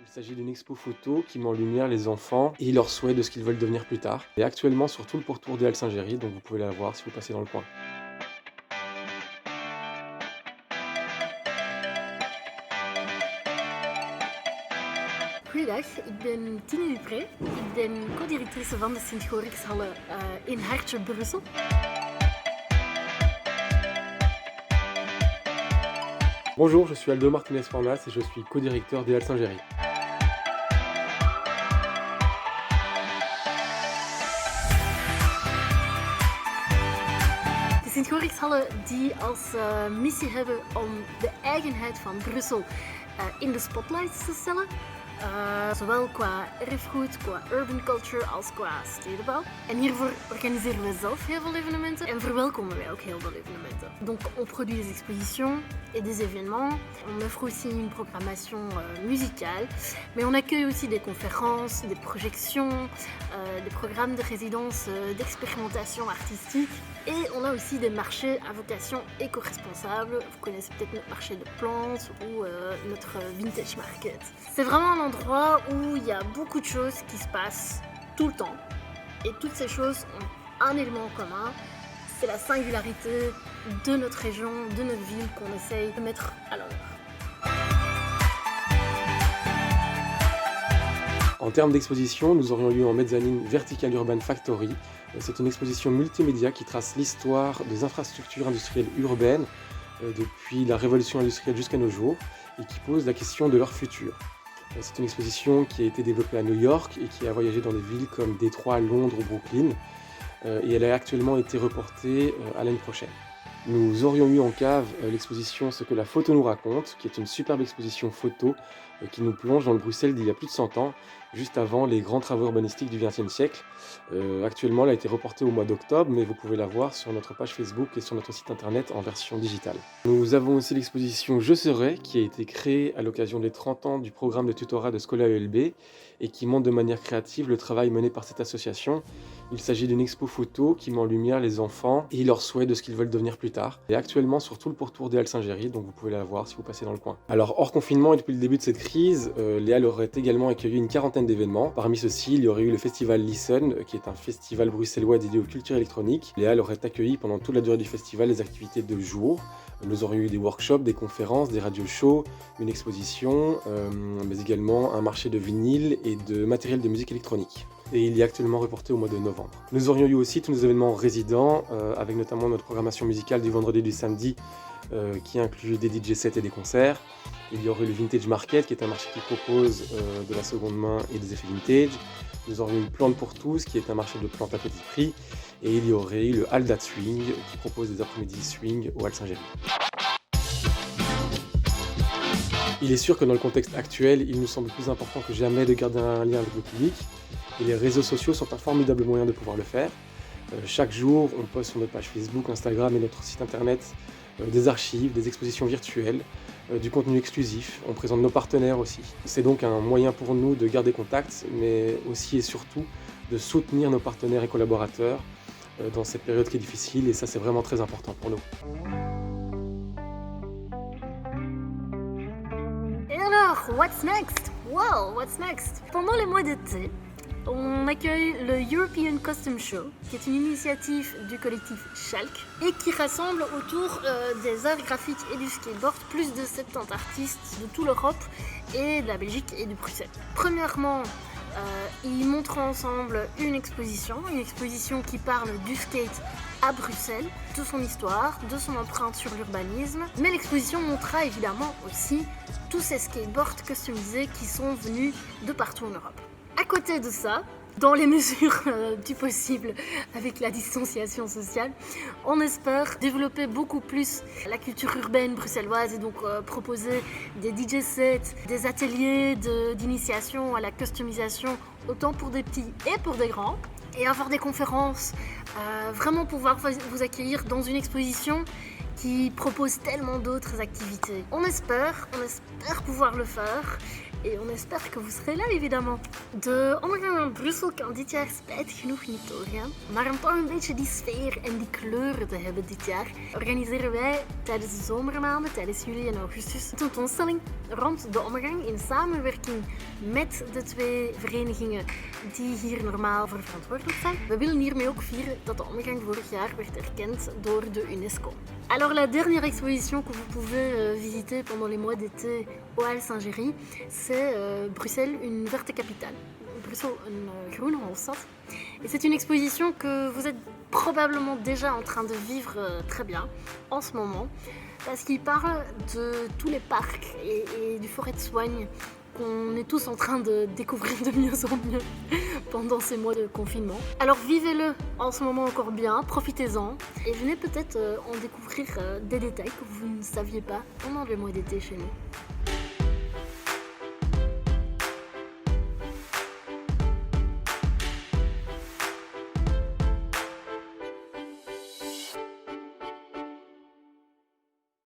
s'agit d'une expo photo qui met en lumière les enfants et leurs souhaits de ce qu'ils veulent devenir plus tard. Elle est actuellement sur tout le pourtour de Saint-Géry, donc vous pouvez la voir si vous passez dans le coin. Goeiedag, ik ben Tine Dupré. Ik ben co-directrice van de Sint-Gorixhalle in Hartje, Brussel. Bonjour, je suis Aldo Martinez Fornas et je suis co-directeur des Halles Saint-Géry. De Sint-Gorixhalle die als missie hebben om de eigenheid van Brussel in de spotlight te stellen. Zowel qua erfgoed, qua urban culture als qua stedenbouw. En hiervoor organiseren we zelf heel veel événementen en verwelkomen wij ook heel veel événementen. Donc on produit des expositions et des événements. On offre aussi une programmation musicale, mais on accueille aussi des conférences, des projections, des programmes de résidence, d'expérimentation artistique. Et on a aussi des marchés à vocation éco-responsable. Vous connaissez peut-être notre marché de plantes ou notre vintage market. C'est vraiment un endroit où il y a beaucoup de choses qui se passent tout le temps. Et toutes ces choses ont un élément en commun. C'est la singularité de notre région, de notre ville qu'on essaye de mettre à l'honneur. En termes d'exposition, nous aurions lieu en mezzanine Vertical Urban Factory. C'est une exposition multimédia qui trace l'histoire des infrastructures industrielles urbaines depuis la révolution industrielle jusqu'à nos jours et qui pose la question de leur futur. C'est une exposition qui a été développée à New York et qui a voyagé dans des villes comme Détroit, Londres ou Brooklyn. Et elle a actuellement été reportée à l'année prochaine. Nous aurions eu en cave l'exposition Ce que la photo nous raconte, qui est une superbe exposition photo qui nous plonge dans le Bruxelles d'il y a plus de 100 ans, juste avant les grands travaux urbanistiques du XXe siècle. Actuellement, elle a été reportée au mois d'octobre, mais vous pouvez la voir sur notre page Facebook et sur notre site internet en version digitale. Nous avons aussi l'exposition Je serai, qui a été créée à l'occasion des 30 ans du programme de tutorat de Scola ELB et qui montre de manière créative le travail mené par cette association. Il s'agit d'une expo photo qui met en lumière les enfants et leurs souhaits de ce qu'ils veulent devenir plus tard. Elle est actuellement sur tout le pourtour des Halles Saint-Géry, donc vous pouvez la voir si vous passez dans le coin. Alors hors confinement et depuis le début de cette crise, les Halles auraient également accueilli une quarantaine d'événements. Parmi ceux-ci, il y aurait eu le festival Listen, qui est un festival bruxellois dédié aux cultures électroniques. Les Halles auraient accueilli pendant toute la durée du festival des activités de jour. Nous aurions eu des workshops, des conférences, des radio-shows, une exposition, mais également un marché de vinyle et de matériel de musique électronique. Et il est actuellement reporté au mois de novembre. Nous aurions eu aussi tous nos événements résidents, avec notamment notre programmation musicale du vendredi et du samedi, qui inclut des DJ sets et des concerts. Il y aurait le Vintage Market, qui est un marché qui propose de la seconde main et des effets vintage. Nous aurions eu Plantes pour tous, qui est un marché de plantes à petit prix. Et il y aurait eu le Hall Dat Swing, qui propose des après-midi swing au Hall Saint-Géry. Il est sûr que dans le contexte actuel, il nous semble plus important que jamais de garder un lien avec le public. Et les réseaux sociaux sont un formidable moyen de pouvoir le faire. Chaque jour, on poste sur notre page Facebook, Instagram et notre site internet des archives, des expositions virtuelles, du contenu exclusif. On présente nos partenaires aussi. C'est donc un moyen pour nous de garder contact, mais aussi et surtout de soutenir nos partenaires et collaborateurs dans cette période qui est difficile, et ça c'est vraiment très important pour nous. Et alors, what's next? Well, what's next? Pendant les mois d'été, on accueille le European Custom Show, qui est une initiative du collectif Schalk et qui rassemble autour des arts graphiques et du skateboard plus de 70 artistes de toute l'Europe et de la Belgique et de Bruxelles. Premièrement, ils montrent ensemble une exposition qui parle du skate à Bruxelles, de son histoire, de son empreinte sur l'urbanisme. Mais l'exposition montrera évidemment aussi tous ces skateboards customisés qui sont venus de partout en Europe. À côté de ça, dans les mesures du possible avec la distanciation sociale, on espère développer beaucoup plus la culture urbaine bruxelloise et donc proposer des DJ sets, des ateliers d'initiation à la customisation, autant pour des petits et pour des grands, et avoir des conférences, vraiment pouvoir vous accueillir dans une exposition qui propose tellement d'autres activités. On espère pouvoir le faire Et on espère que vous serez là, évidemment. De omgang in Brussel kan dit jaar spijtig genoeg niet doorgaan. Maar om toch een beetje die sfeer en die kleuren te hebben dit jaar, organiseren wij tijdens de zomermaanden, tijdens juli en augustus, een tentoonstelling rond de omgang in samenwerking met de twee verenigingen die hier normaal voor verantwoordelijk zijn. We willen hiermee ook vieren dat de omgang vorig jaar werd erkend door de UNESCO. Alors la dernière exposition que vous pouvez visiter pendant les mois d'été au Halles Saint-Géry, c'est Bruxelles, une verte capitale. Bruxelles, une groene hoofdstad. Et c'est une exposition que vous êtes probablement déjà en train de vivre très bien en ce moment, parce qu'il parle de tous les parcs et du forêt de soigne qu'on est tous en train de découvrir de mieux en mieux pendant ces mois de confinement. Alors vivez-le en ce moment encore bien, profitez-en et venez peut-être en découvrir des détails que vous ne saviez pas pendant le mois d'été chez nous.